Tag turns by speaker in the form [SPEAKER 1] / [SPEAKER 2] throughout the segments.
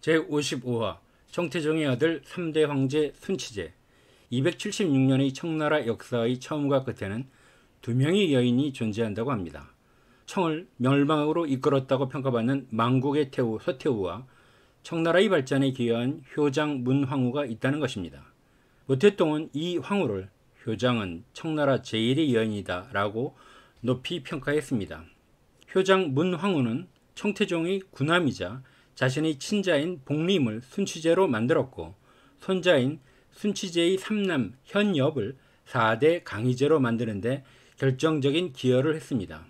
[SPEAKER 1] 제55화 청태종의 아들 3대 황제 순치제. 276년의 청나라 역사의 처음과 끝에는 두 명의 여인이 존재한다고 합니다. 청을 멸망으로 이끌었다고 평가받는 망국의 태후 서태후와 청나라의 발전에 기여한 효장 문황후가 있다는 것입니다. 모태똥은 이 황후를 효장은 청나라 제1의 여인이다 라고 높이 평가했습니다. 효장 문황후는 청태종의 구남이자 자신의 친자인 복림을 순치제로 만들었고, 손자인 순치제의 삼남 현엽을 4대 강희제로 만드는데 결정적인 기여를 했습니다.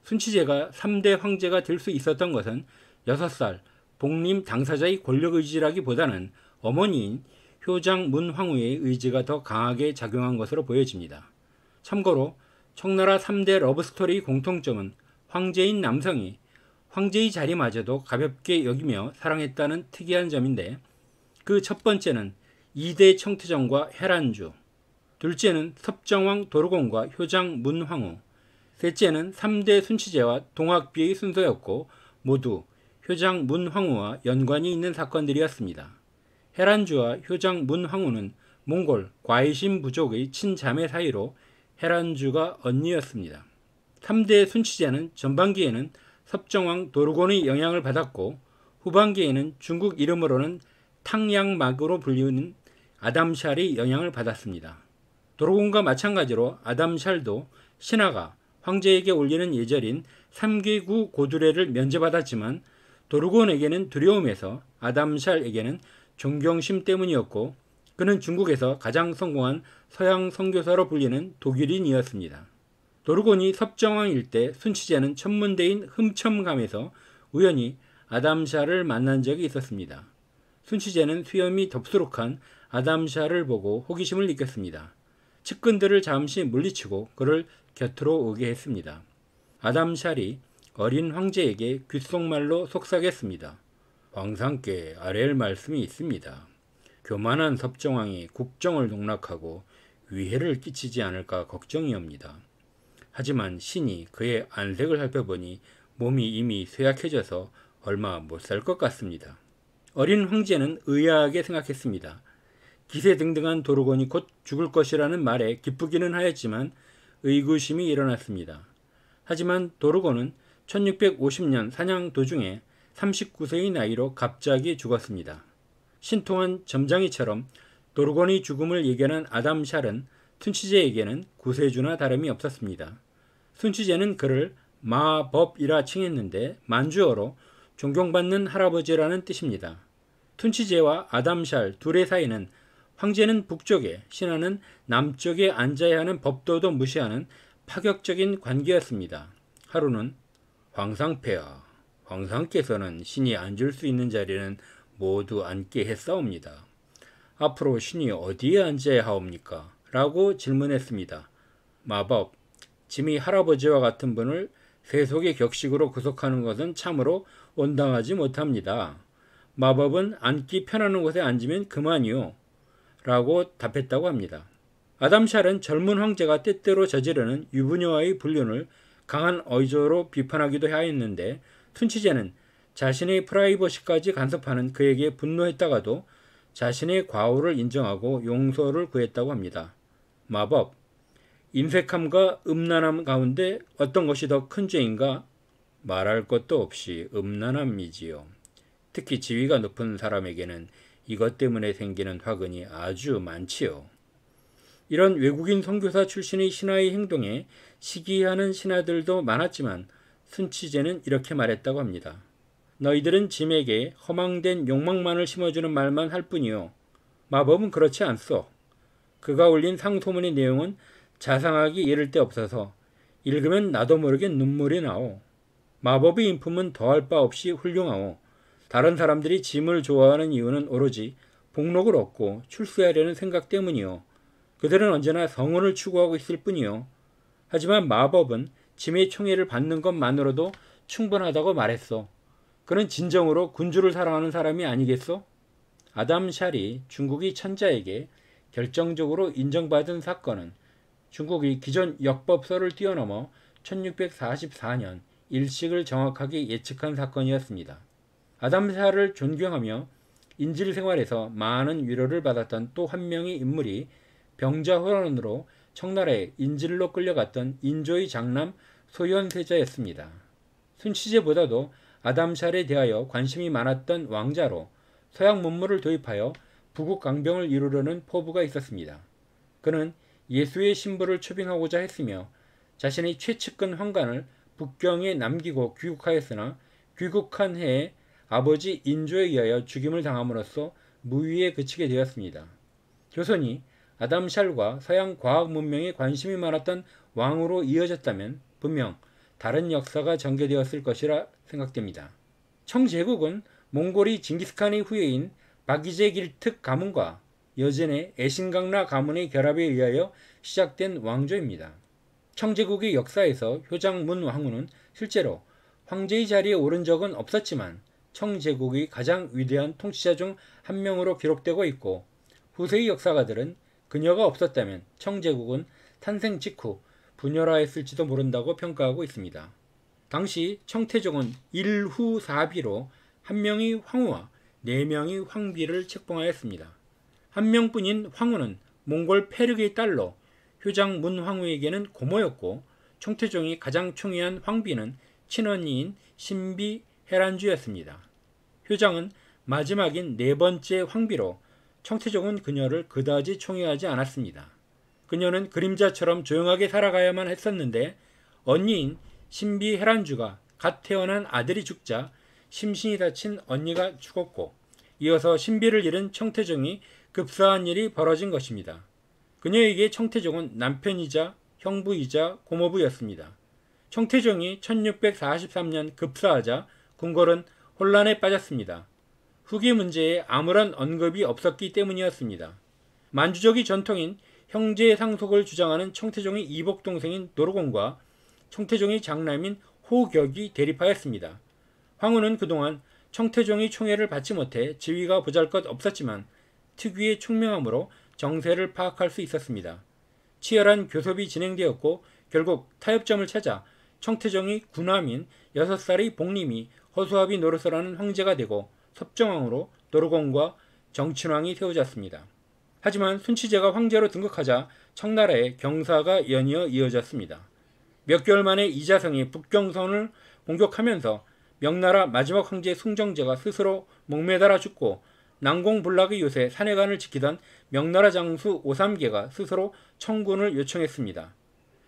[SPEAKER 1] 순치제가 3대 황제가 될 수 있었던 것은 6살 복림 당사자의 권력의지라기보다는 어머니인 효장 문황후의 의지가 더 강하게 작용한 것으로 보여집니다. 참고로 청나라 3대 러브스토리의 공통점은 황제인 남성이 황제의 자리마저도 가볍게 여기며 사랑했다는 특이한 점인데, 그 첫 번째는 2대 청태정과 해란주, 둘째는 섭정왕 도르곤과 효장 문황후, 셋째는 3대 순치제와 동학비의 순서였고 모두 효장 문황후와 연관이 있는 사건들이었습니다. 해란주와 효장 문황후는 몽골 과이신 부족의 친자매 사이로 해란주가 언니였습니다. 3대 순치제는 전반기에는 섭정왕 도르곤의 영향을 받았고, 후반기에는 중국 이름으로는 탕양막으로 불리는 아담샬의 영향을 받았습니다. 도르곤과 마찬가지로 아담샬도 신하가 황제에게 올리는 예절인 삼귀구 고두례를 면제받았지만 도르곤에게는 두려움에서 아담샬에게는 존경심 때문이었고, 그는 중국에서 가장 성공한 서양 선교사로 불리는 독일인이었습니다. 도르곤이 섭정왕일 때 순치제는 천문대인 흠첨감에서 우연히 아담샤를 만난 적이 있었습니다. 순치제는 수염이 덥수룩한 아담샤를 보고 호기심을 느꼈습니다. 측근들을 잠시 물리치고 그를 곁으로 오게 했습니다. 아담샬이 어린 황제에게 귓속말로 속삭였습니다. 황상께 아뢰할 말씀이 있습니다. 교만한 섭정왕이 국정을 농락하고 위해를 끼치지 않을까 걱정이옵니다. 하지만 신이 그의 안색을 살펴보니 몸이 이미 쇠약해져서 얼마 못 살 것 같습니다. 어린 황제는 의아하게 생각했습니다. 기세등등한 도르곤이 곧 죽을 것이라는 말에 기쁘기는 하였지만 의구심이 일어났습니다. 하지만 도르곤은 1650년 사냥 도중에 39세의 나이로 갑자기 죽었습니다. 신통한 점장이처럼 도르곤의 죽음을 예견한 아담샬은 순치제에게는 구세주나 다름이 없었습니다. 순치제는 그를 마법이라 칭했는데 만주어로 존경받는 할아버지라는 뜻입니다. 순치제와 아담샬 둘의 사이는 황제는 북쪽에, 신하는 남쪽에 앉아야 하는 법도도 무시하는 파격적인 관계였습니다. 하루는 황상폐하, 황상께서는 신이 앉을 수 있는 자리는 모두 앉게 했사옵니다. 앞으로 신이 어디에 앉아야 하옵니까? 라고 질문했습니다. 마법, 짐이 할아버지와 같은 분을 세속의 격식으로 구속하는 것은 참으로 온당하지 못합니다. 마법은 앉기 편안한 곳에 앉으면 그만이요. 라고 답했다고 합니다. 아담샬은 젊은 황제가 때때로 저지르는 유부녀와의 불륜을 강한 어조로 비판하기도 하였는데, 순치제는 자신의 프라이버시까지 간섭하는 그에게 분노했다가도 자신의 과오를 인정하고 용서를 구했다고 합니다. 마법, 인색함과 음란함 가운데 어떤 것이 더 큰 죄인가? 말할 것도 없이 음란함이지요. 특히 지위가 높은 사람에게는 이것 때문에 생기는 화근이 아주 많지요. 이런 외국인 선교사 출신의 신하의 행동에 시기하는 신하들도 많았지만 순치제는 이렇게 말했다고 합니다. 너희들은 짐에게 허망된 욕망만을 심어주는 말만 할 뿐이요. 마법은 그렇지 않소. 그가 올린 상소문의 내용은 자상하기 이를 데 없어서 읽으면 나도 모르게 눈물이 나오. 마법의 인품은 더할 바 없이 훌륭하오. 다른 사람들이 짐을 좋아하는 이유는 오로지 복록을 얻고 출세하려는 생각 때문이요. 그들은 언제나 성운을 추구하고 있을 뿐이요. 하지만 마법은 짐의 총애를 받는 것만으로도 충분하다고 말했소. 그는 진정으로 군주를 사랑하는 사람이 아니겠소? 아담샬이 중국의 천자에게 결정적으로 인정받은 사건은 중국의 기존 역법서를 뛰어넘어 1644년 일식을 정확하게 예측한 사건이었습니다. 아담샤를 존경하며 인질 생활에서 많은 위로를 받았던 또 한 명의 인물이 병자호란으로 청나라에 인질로 끌려갔던 인조의 장남 소현세자였습니다. 순치제보다도 아담샬에 대하여 관심이 많았던 왕자로 서양 문물을 도입하여 부국 강병을 이루려는 포부가 있었습니다. 그는 예수의 신부를 초빙하고자 했으며 자신의 최측근 황관을 북경에 남기고 귀국하였으나 귀국한 해에 아버지 인조에 의하여 죽임을 당함으로써 무위에 그치게 되었습니다. 조선이 아담샬과 서양 과학 문명에 관심이 많았던 왕으로 이어졌다면 분명 다른 역사가 전개되었을 것이라 생각됩니다. 청제국은 몽골이 징기스칸의 후예인 바기제길특 가문과 여진의 애신강라 가문의 결합에 의하여 시작된 왕조입니다. 청제국의 역사에서 효장문 황후는 실제로 황제의 자리에 오른 적은 없었지만 청제국의 가장 위대한 통치자 중 한 명으로 기록되고 있고 후세의 역사가들은 그녀가 없었다면 청제국은 탄생 직후 분열하였을지도 모른다고 평가하고 있습니다. 당시 청태종은 일후사비로 한 명의 황후와 네 명의 황비를 책봉하였습니다. 한 명뿐인 황후는 몽골 페르의 딸로 효장문 황후에게는 고모였고 청태종이 가장 총애한 황비는 친언니인 신비 헤란주였습니다. 효장은 마지막인 네 번째 황비로 청태종은 그녀를 그다지 총애하지 않았습니다. 그녀는 그림자처럼 조용하게 살아가야만 했었는데 언니인 신비 헤란주가 갓 태어난 아들이 죽자 심신이 다친 언니가 죽었고 이어서 신비를 잃은 청태종이 급사한 일이 벌어진 것입니다. 그녀에게 청태종은 남편이자 형부이자 고모부였습니다. 청태종이 1643년 급사하자 궁궐은 혼란에 빠졌습니다. 후기 문제에 아무런 언급이 없었기 때문이었습니다. 만주족의 전통인 형제 상속을 주장하는 청태종의 이복 동생인 노르곤과 청태종의 장남인 호격이 대립하였습니다. 황후는 그동안 청태종의 총애를 받지 못해 지위가 보잘것 없었지만 특유의 총명함으로 정세를 파악할 수 있었습니다. 치열한 교섭이 진행되었고 결국 타협점을 찾아 청태종의 구남인 6살의 복림이 허수아비 노릇을 하는 황제가 되고 섭정왕으로 노르곤과 정친왕이 세워졌습니다. 하지만 순치제가 황제로 등극하자 청나라의 경사가 연이어 이어졌습니다. 몇 개월 만에 이자성이 북경선을 공격하면서 명나라 마지막 황제 숭정제가 스스로 목매달아 죽고 난공불락의 요새 산해관을 지키던 명나라 장수 오삼계가 스스로 청군을 요청했습니다.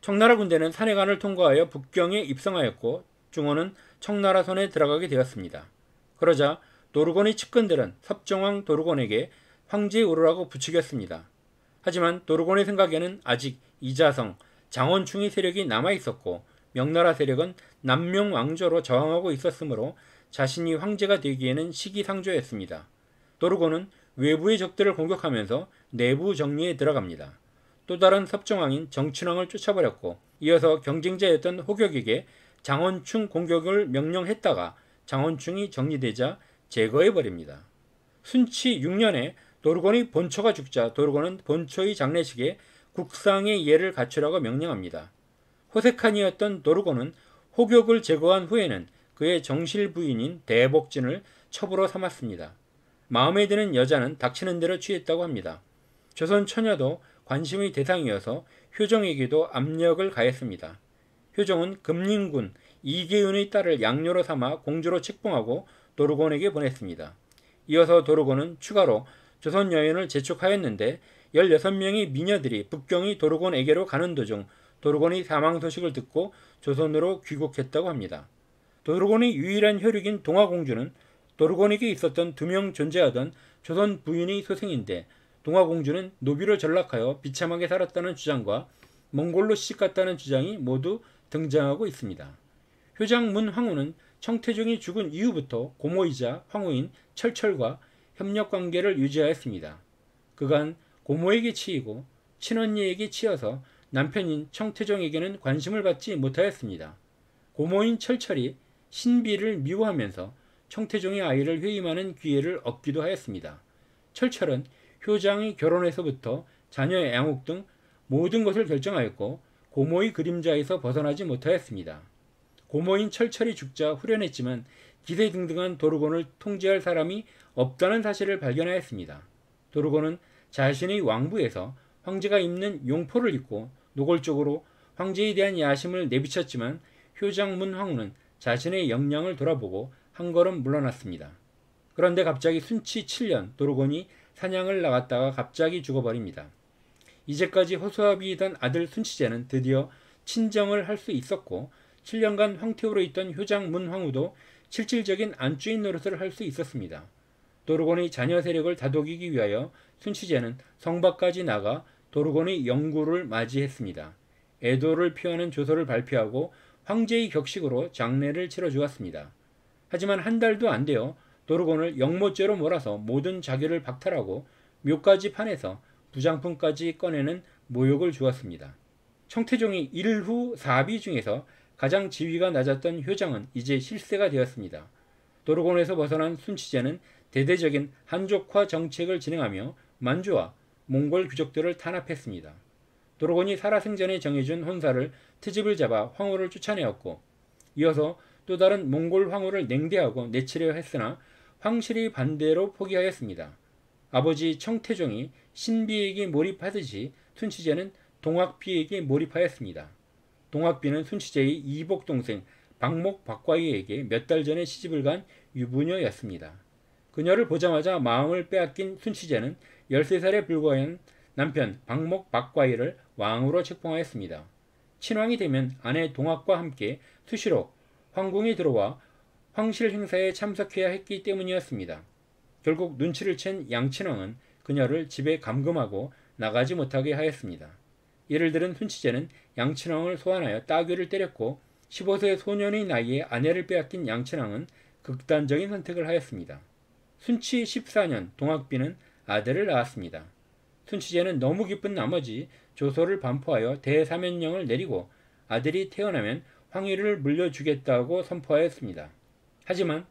[SPEAKER 1] 청나라 군대는 산해관을 통과하여 북경에 입성하였고 중원은 청나라 손에 들어가게 되었습니다. 그러자 노르곤의 측근들은 섭정왕 도르곤에게 황제에 오르라고 부추겼습니다. 하지만 도르곤의 생각에는 아직 이자성, 장원충의 세력이 남아있었고 명나라 세력은 남명왕조로 저항하고 있었으므로 자신이 황제가 되기에는 시기상조였습니다. 도르곤은 외부의 적들을 공격하면서 내부 정리에 들어갑니다. 또 다른 섭정왕인 정친왕을 쫓아버렸고 이어서 경쟁자였던 호격에게 장원충 공격을 명령했다가 장원충이 정리되자 제거해버립니다. 순치 6년에 도르곤의 본초가 죽자 도르곤은 본초의 장례식에 국상의 예를 갖추라고 명령합니다. 호색한이었던 도르곤은 호격을 제거한 후에는 그의 정실 부인인 대복진을 첩으로 삼았습니다. 마음에 드는 여자는 닥치는 대로 취했다고 합니다. 조선 처녀도 관심의 대상이어서 효정에게도 압력을 가했습니다. 효정은 금림군 이계윤의 딸을 양녀로 삼아 공주로 책봉하고 도르곤에게 보냈습니다. 이어서 도르곤은 추가로 조선 여인을 재촉하였는데 16명의 미녀들이 북경의 도르곤에게로 가는 도중 도르곤의 사망 소식을 듣고 조선으로 귀국했다고 합니다. 도르곤의 유일한 혈육인 동화공주는 도르곤에게 있었던 2명 존재하던 조선 부인의 소생인데 동화공주는 노비로 전락하여 비참하게 살았다는 주장과 몽골로 시집갔다는 주장이 모두 등장하고 있습니다. 효장문 황후는 청태종이 죽은 이후부터 고모이자 황후인 철철과 협력관계를 유지하였습니다. 그간 고모에게 치이고 친언니에게 치여서 남편인 청태종에게는 관심을 받지 못하였습니다. 고모인 철철이 신비를 미워하면서 청태종의 아이를 회임하는 기회를 얻기도 하였습니다. 철철은 효장이 결혼에서부터 자녀의 양육 등 모든 것을 결정하였고 고모의 그림자에서 벗어나지 못하였습니다. 고모인 철철이 죽자 후련했지만 기세등등한 도르곤을 통제할 사람이 없다는 사실을 발견하였습니다. 도르곤은 자신의 왕부에서 황제가 입는 용포를 입고 노골적으로 황제에 대한 야심을 내비쳤지만 효장 문황후는 자신의 역량을 돌아보고 한 걸음 물러났습니다. 그런데 갑자기 순치 7년 도르곤이 사냥을 나갔다가 갑자기 죽어버립니다. 이제까지 허수아비이던 아들 순치제는 드디어 친정을 할 수 있었고 7년간 황태후로 있던 효장 문황후도 실질적인 안주인 노릇을 할 수 있었습니다. 도르곤의 자녀 세력을 다독이기 위하여 순치제는 성밖까지 나가 도르곤의 영구를 맞이했습니다. 애도를 표하는 조서를 발표하고 황제의 격식으로 장례를 치러주었습니다. 하지만 한 달도 안 되어 도르곤을 영모죄로 몰아서 모든 자기를 박탈하고 묘까지 파내서 부장품까지 꺼내는 모욕을 주었습니다. 청태종이 일후 사비 중에서 가장 지위가 낮았던 효장은 이제 실세가 되었습니다. 도르곤에서 벗어난 순치제는 대대적인 한족화 정책을 진행하며 만주와 몽골 귀족들을 탄압했습니다. 도르곤이 살아생전에 정해준 혼사를 트집을 잡아 황후를 쫓아내었고 이어서 또 다른 몽골 황후를 냉대하고 내치려 했으나 황실이 반대로 포기하였습니다. 아버지 청태종이 신비에게 몰입하듯이 순치제는 동학비에게 몰입하였습니다. 동학비는 순치제의 이복 동생 박목 박과희에게 몇 달 전에 시집을 간 유부녀였습니다. 그녀를 보자마자 마음을 빼앗긴 순치제는 13살에 불과한 남편 박목 박과희를 왕으로 책봉하였습니다. 친왕이 되면 아내 동학과 함께 수시로 황궁에 들어와 황실 행사에 참석해야 했기 때문이었습니다. 결국 눈치를 챈 양친왕은 그녀를 집에 감금하고 나가지 못하게 하였습니다. 예를 들은 순치제는 양친왕을 소환하여 따귀를 때렸고 15세 소년의 나이에 아내를 빼앗긴 양친왕은 극단적인 선택을 하였습니다. 순치 14년 동학비는 아들을 낳았습니다. 순치제는 너무 기쁜 나머지 조서를 반포하여 대사면령을 내리고 아들이 태어나면 황위를 물려주겠다고 선포하였습니다. 하지만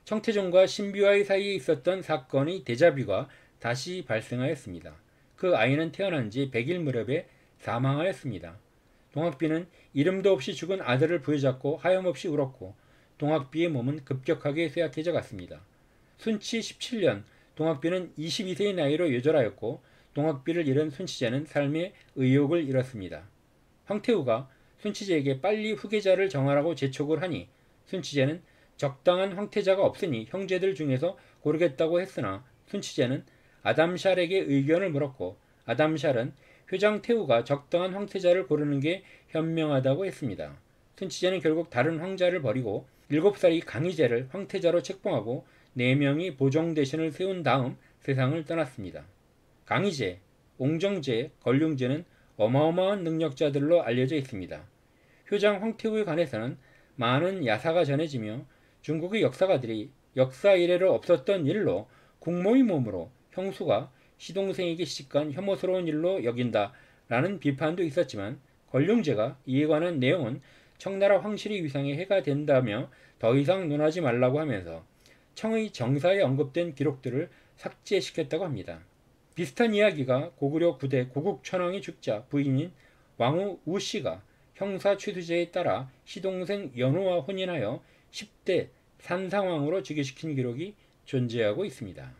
[SPEAKER 1] 청태종과 신비와의 사이에 있었던 사건의 데자뷰가 다시 발생하였습니다. 그 아이는 태어난 지 100일 무렵에 사망하였습니다. 동학비는 이름도 없이 죽은 아들을 부여잡고 하염없이 울었고 동학비의 몸은 급격하게 쇠약해져 갔습니다. 순치 17년 동학비는 22세의 나이로 요절하였고 동학비를 잃은 순치제는 삶의 의욕을 잃었습니다. 황태후가 순치제에게 빨리 후계자를 정하라고 재촉을 하니 순치제는 적당한 황태자가 없으니 형제들 중에서 고르겠다고 했으나 순치제는 아담샬에게 의견을 물었고 아담샬은 효장태후가 적당한 황태자를 고르는 게 현명하다고 했습니다. 순치제는 결국 다른 황자를 버리고 7살의 강희제를 황태자로 책봉하고 4명이 보정 대신을 세운 다음 세상을 떠났습니다. 강희제, 옹정제, 걸륭제는 어마어마한 능력자들로 알려져 있습니다. 효장 황태후에 관해서는 많은 야사가 전해지며 중국의 역사가들이 역사 이래로 없었던 일로 국모의 몸으로 형수가 시동생에게 시집간 혐오스러운 일로 여긴다라는 비판도 있었지만 걸륭제가 이에 관한 내용은 청나라 황실의 위상에 해가 된다며 더 이상 논하지 말라고 하면서 청의 정사에 언급된 기록들을 삭제시켰다고 합니다. 비슷한 이야기가 고구려 9대 고국천왕이 죽자 부인인 왕후 우씨가 형사 취수제에 따라 시동생 연호와 혼인하여 10대 산상왕으로 즉위시킨 기록이 존재하고 있습니다.